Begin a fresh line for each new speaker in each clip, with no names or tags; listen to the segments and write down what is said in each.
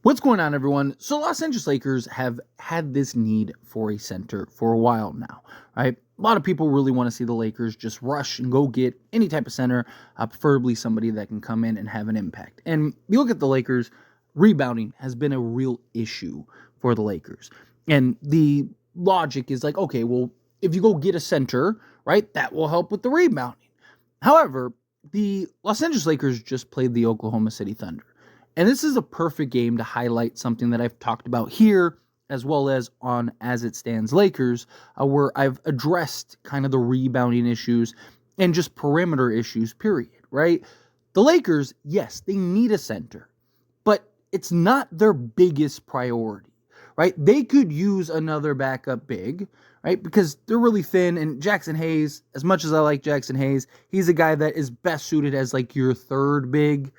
What's going on, everyone? So Los Angeles Lakers have had this need for a center for a while now, right? A lot of people really want to see the Lakers just rush and go get any type of center, preferably somebody that can come in and have an impact. And you look at the Lakers, rebounding has been a real issue for the Lakers. And the logic is like, okay, well, if you go get a center, right, that will help with the rebounding. However, the Los Angeles Lakers just played the Oklahoma City Thunder. And this is a perfect game to highlight something that I've talked about here, as well as on As It Stands Lakers, where I've addressed kind of the rebounding issues and just perimeter issues, period, right? The Lakers, yes, they need a center, but it's not their biggest priority, right? They could use another backup big, right? Because they're really thin, and Jackson Hayes, as much as I like Jackson Hayes, he's a guy that is best suited as like your third big.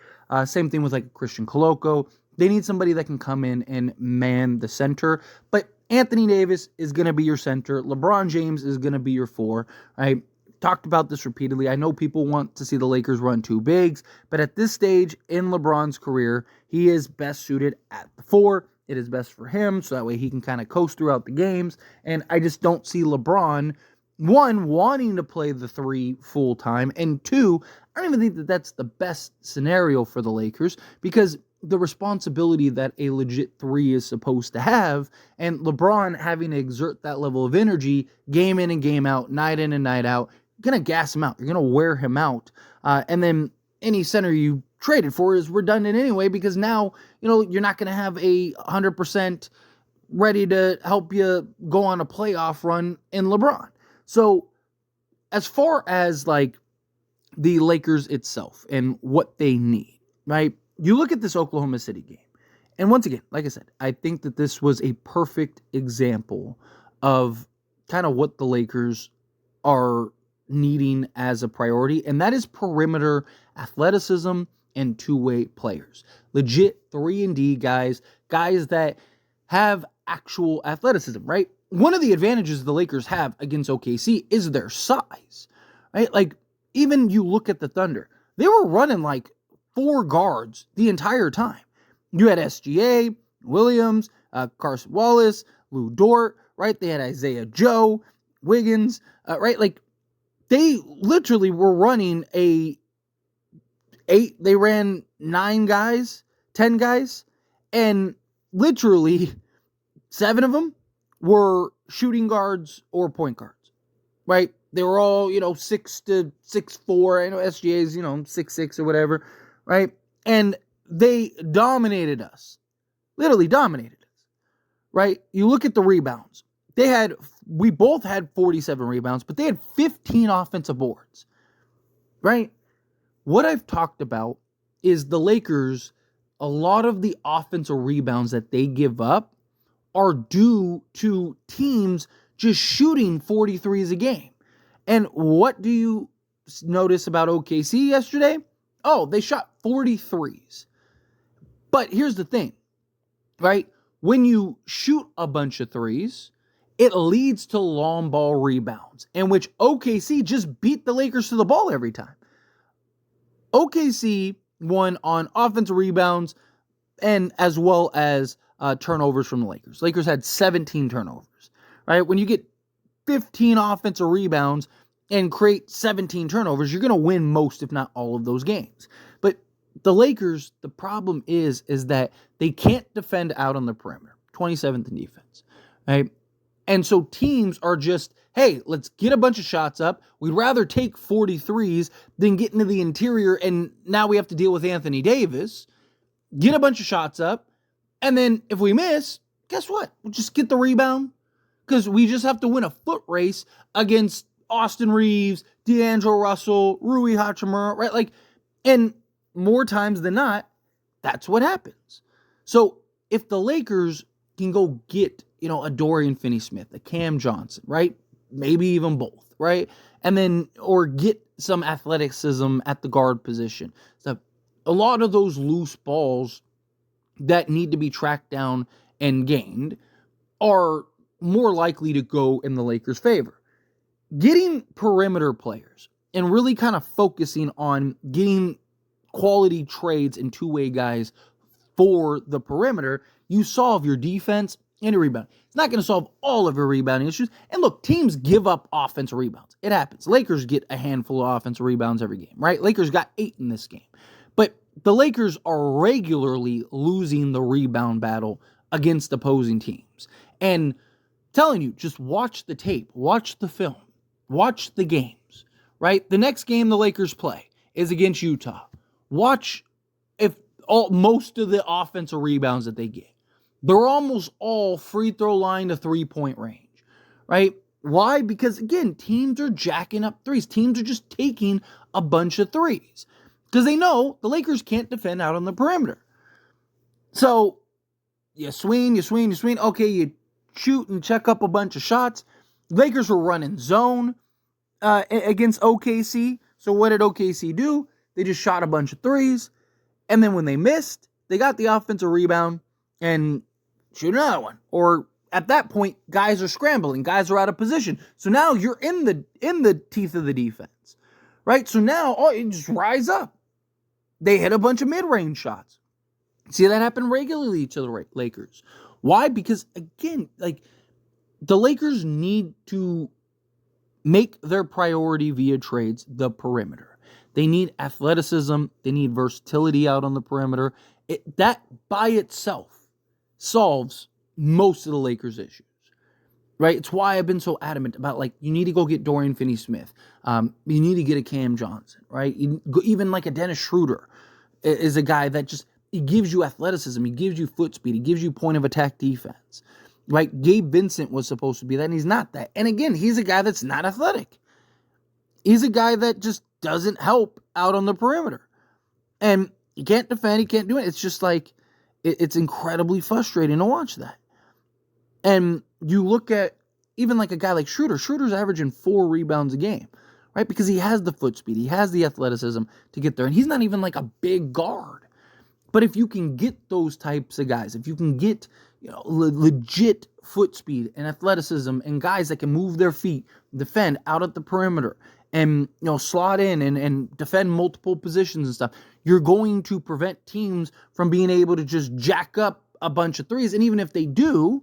Same thing with like Christian Coloco. They need somebody that can come in and man the center. But Anthony Davis is going to be your center. LeBron James is going to be your four. I talked about this repeatedly. I know people want to see the Lakers run two bigs, but at this stage in LeBron's career, he is best suited at the four. It is best for him, so that way he can kind of coast throughout the games. And I just don't see LeBron, one, wanting to play the three full time, and two, I don't even think that that's the best scenario for the Lakers, because the responsibility that a legit three is supposed to have, and LeBron having to exert that level of energy game in and game out, night in and night out, you're going to gas him out. You're going to wear him out. And then any center you traded for is redundant anyway, because now, you're not going to have a 100% ready to help you go on a playoff run in LeBron. So as far as like the Lakers itself and what they need, right? You look at this Oklahoma City game. And once again, like I said, I think that this was a perfect example of kind of what the Lakers are needing as a priority. And that is perimeter athleticism and two-way players. Legit 3-and-D guys that have actual athleticism, right? One of the advantages the Lakers have against OKC is their size, right? Like, even you look at the Thunder, they were running like four guards the entire time. You had SGA, Williams, Carson Wallace, Lou Dort, right? They had Isaiah Joe, Wiggins, right? Like, they literally were running they ran 9 guys, 10 guys, and literally 7 of them were shooting guards or point guards, right? They were all, 6 to 6'4". I know SGA's, 6'6" or whatever, right? And they dominated us. Literally dominated us, right? You look at the rebounds. We both had 47 rebounds, but they had 15 offensive boards, right? What I've talked about is the Lakers, a lot of the offensive rebounds that they give up are due to teams just shooting 43s a game. And what do you notice about OKC yesterday? Oh, they shot 43s. But here's the thing, right? When you shoot a bunch of threes, it leads to long ball rebounds, in which OKC just beat the Lakers to the ball every time. OKC won on offensive rebounds and as well as turnovers from the Lakers. Lakers had 17 turnovers, right? When you get 15 offensive rebounds and create 17 turnovers, you're going to win most, if not all, of those games. But the Lakers, the problem is that they can't defend out on the perimeter, 27th in defense, right? And so teams are just, hey, let's get a bunch of shots up. We'd rather take 43s than get into the interior, and now we have to deal with Anthony Davis. Get a bunch of shots up, and then if we miss, guess what? We'll just get the rebound, because we just have to win a foot race against Austin Reeves, D'Angelo Russell, Rui Hachimura, right? Like, and more times than not, that's what happens. So if the Lakers can go get, a Dorian Finney-Smith, a Cam Johnson, right? Maybe even both, right? And then, or get some athleticism at the guard position. So a lot of those loose balls that need to be tracked down and gained are more likely to go in the Lakers' favor. Getting perimeter players and really kind of focusing on getting quality trades and two-way guys for the perimeter, you solve your defense and your rebound. It's not going to solve all of your rebounding issues. And look, teams give up offensive rebounds. It happens. Lakers get a handful of offensive rebounds every game, right? Lakers got 8 in this game. But the Lakers are regularly losing the rebound battle against opposing teams. And telling you, just watch the tape, watch the film, watch the games, right? The next game the Lakers play is against Utah. Watch if most of the offensive rebounds that they get. They're almost all free throw line to 3-point range, right? Why? Because, again, teams are jacking up threes. Teams are just taking a bunch of threes because they know the Lakers can't defend out on the perimeter. So you swing. Okay, you shoot and check up a bunch of shots. Lakers were running zone against OKC. So what did OKC do? They just shot a bunch of threes. And then when they missed, they got the offensive rebound and shoot another one. Or at that point, guys are scrambling. Guys are out of position. So now you're in the teeth of the defense, right? So now you just rise up. They hit a bunch of mid-range shots. See that happen regularly to the Lakers. Why? Because, again, like, the Lakers need to make their priority via trades the perimeter. They need athleticism. They need versatility out on the perimeter. That by itself solves most of the Lakers' issues, right? It's why I've been so adamant about, like, you need to go get Dorian Finney-Smith. You need to get a Cam Johnson, right? Even like a Dennis Schroeder is a guy that just, he gives you athleticism. He gives you foot speed. He gives you point of attack defense, right? Gabe Vincent was supposed to be that, and he's not that. And again, he's a guy that's not athletic. He's a guy that just doesn't help out on the perimeter. And he can't defend. He can't do it. It's just like, it's incredibly frustrating to watch that. And you look at even like a guy like Schroeder. Schroeder's averaging 4 rebounds a game, right? Because he has the foot speed. He has the athleticism to get there. And he's not even like a big guard. But if you can get those types of guys, if you can get, legit foot speed and athleticism and guys that can move their feet, defend out at the perimeter, and slot in and defend multiple positions and stuff, you're going to prevent teams from being able to just jack up a bunch of threes. And even if they do,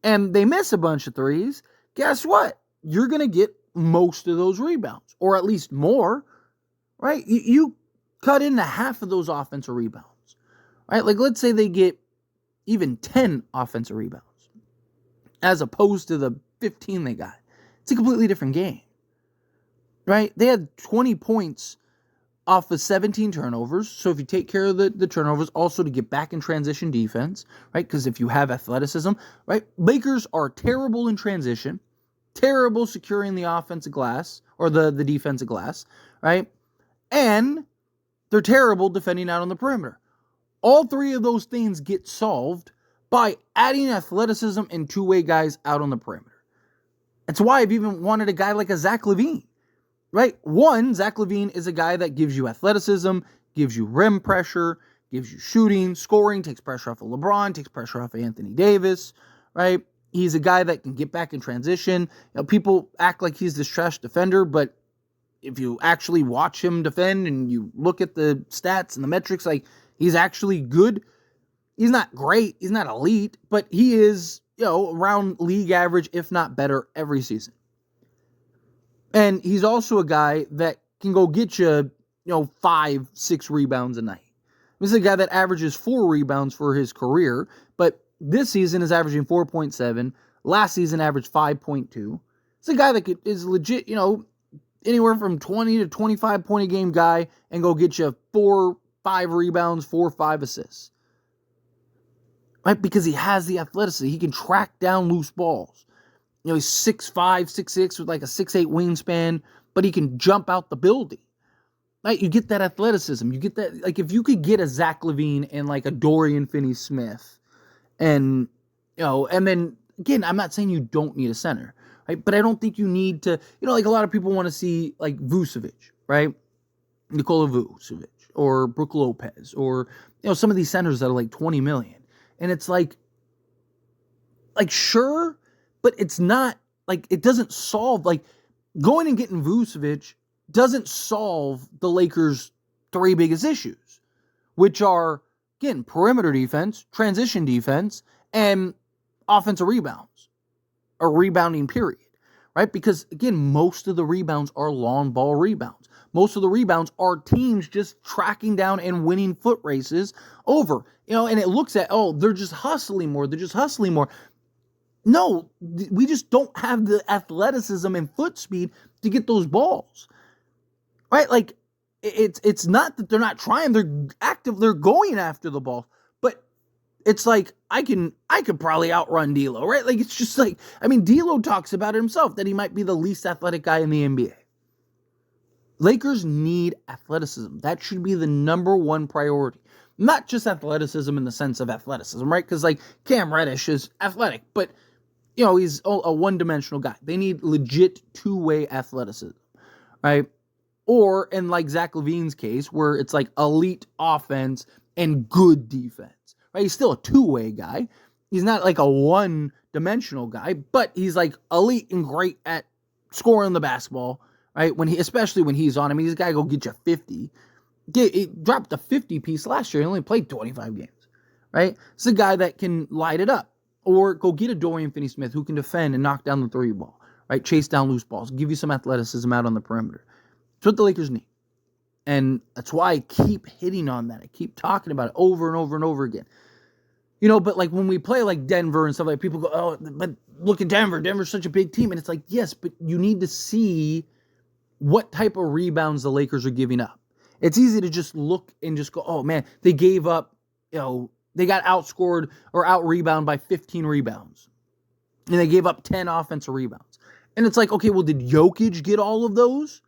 and they miss a bunch of threes, guess what? You're going to get most of those rebounds, or at least more, right? You cut into half of those offensive rebounds. Right? Like, let's say they get even 10 offensive rebounds as opposed to the 15 they got. It's a completely different game. Right? They had 20 points off of 17 turnovers. So if you take care of the turnovers, also to get back in transition defense, right? Because if you have athleticism, right? Lakers are terrible in transition, terrible securing the offensive glass or the defensive glass, right? And they're terrible defending out on the perimeter. All 3 of those things get solved by adding athleticism and two-way guys out on the perimeter. That's why I've even wanted a guy like a Zach LaVine, right? One, Zach LaVine is a guy that gives you athleticism, gives you rim pressure, gives you shooting, scoring, takes pressure off of LeBron, takes pressure off of Anthony Davis, right? He's a guy that can get back in transition. People act like he's this trash defender, but if you actually watch him defend and you look at the stats and the metrics, like, he's actually good. He's not great. He's not elite, but he is, around league average, if not better, every season. And he's also a guy that can go get you, 5-6 rebounds a night. This is a guy that averages 4 rebounds for his career, but this season is averaging 4.7. Last season averaged 5.2. It's a guy that is legit, anywhere from 20 to 25 point a game guy and go get you 4-5 rebounds, 4-5 assists. Right? Because he has the athleticism. He can track down loose balls. He's 6'5", 6'6", with like a 6'8" wingspan, but he can jump out the building. Right? You get that athleticism. You get that, like, if you could get a Zach LaVine and like a Dorian Finney-Smith, and and then again, I'm not saying you don't need a center, right? But I don't think you need to, like a lot of people want to see like Vucevic, right? Nikola Vucevic or Brook Lopez or some of these centers that are like 20 million. And it's like sure, but it's not like, it doesn't solve, like, going and getting Vucevic doesn't solve the Lakers' 3 biggest issues, which are again, perimeter defense, transition defense, and offensive rebounds, or rebounding period, right? Because, again, most of the rebounds are long ball rebounds. Most of the rebounds are teams just tracking down and winning foot races over, and it looks at, they're just hustling more. They're just hustling more. No, we just don't have the athleticism and foot speed to get those balls, right? Like, it's not that they're not trying. They're active. They're going after the ball. But it's like, I could probably outrun D'Lo, right? Like, it's just like, D'Lo talks about it himself, that he might be the least athletic guy in the NBA. Lakers need athleticism. That should be the number one priority. Not just athleticism in the sense of athleticism, right? Because, like, Cam Reddish is athletic, but, he's a one-dimensional guy. They need legit two-way athleticism, right? Or, in, like, Zach LaVine's case, where it's, like, elite offense and good defense, right? He's still a two-way guy. He's not, like, a one-dimensional guy, but he's, like, elite and great at scoring the basketball, right? Especially when he's on. This guy go get you 50. He dropped a 50 piece last year. He only played 25 games, right? It's a guy that can light it up. Or go get a Dorian Finney-Smith who can defend and knock down the three ball, right? Chase down loose balls. Give you some athleticism out on the perimeter. That's what the Lakers need. And that's why I keep hitting on that. I keep talking about it over and over and over again. But like when we play like Denver and stuff, like people go, but look at Denver. Denver's such a big team. And it's like, yes, but you need to see what type of rebounds the Lakers are giving up. It's easy to just look and just go, oh man, they gave up, they got outscored or out-rebounded by 15 rebounds. And they gave up 10 offensive rebounds. And it's like, okay, well, did Jokic get all of those?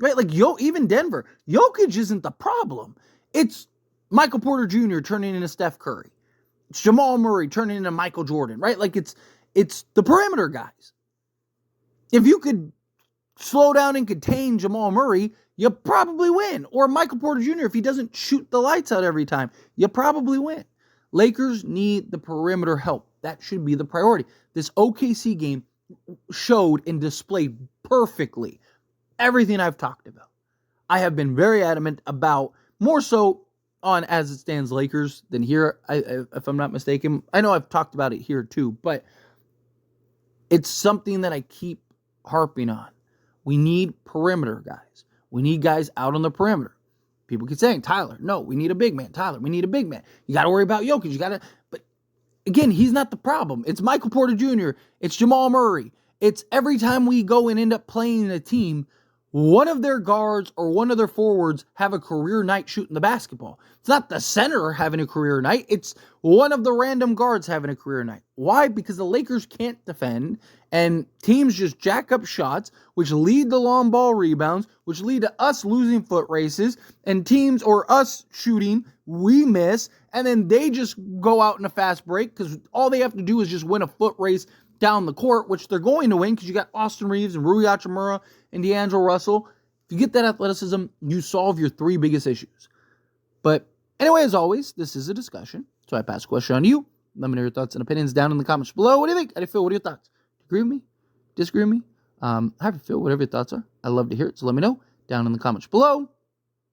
Right? Like, even Denver. Jokic isn't the problem. It's Michael Porter Jr. turning into Steph Curry. It's Jamal Murray turning into Michael Jordan, right? Like, it's the perimeter guys. If you could slow down and contain Jamal Murray, you probably win. Or Michael Porter Jr., if he doesn't shoot the lights out every time, you probably win. Lakers need the perimeter help. That should be the priority. This OKC game showed and displayed perfectly everything I've talked about. I have been very adamant about, more so on as it stands Lakers than here, if I'm not mistaken. I know I've talked about it here too, but it's something that I keep harping on. We need perimeter guys. We need guys out on the perimeter. People keep saying, Tyler, no, we need a big man. Tyler, we need a big man. You got to worry about Jokic. But again, he's not the problem. It's Michael Porter Jr. It's Jamal Murray. It's every time we go and end up playing a team, one of their guards or one of their forwards have a career night shooting the basketball. It's not the center having a career night. It's one of the random guards having a career night. Why? Because the Lakers can't defend, and teams just jack up shots, which lead to long ball rebounds, which lead to us losing foot races, and teams or us shooting, we miss, and then they just go out in a fast break because all they have to do is just win a foot race down the court, which they're going to win because you got Austin Reeves and Rui Hachimura and D'Angelo Russell. If you get that athleticism, you solve your three biggest issues. But anyway, as always, this is a discussion, so I pass the question on to you. Let me know your thoughts and opinions down in the comments below. What do you think? How do you feel? What are your thoughts? Agree with me? Disagree with me? How do you feel? Whatever your thoughts are. I love to hear it, so let me know down in the comments below.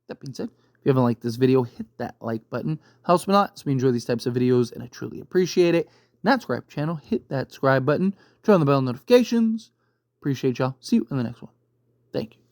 That being said, if you haven't liked this video, hit that like button. Helps me a lot, so we enjoy these types of videos, and I truly appreciate it. Not subscribe to the channel, hit that subscribe button, turn on the bell notifications. Appreciate y'all. See you in the next one. Thank you.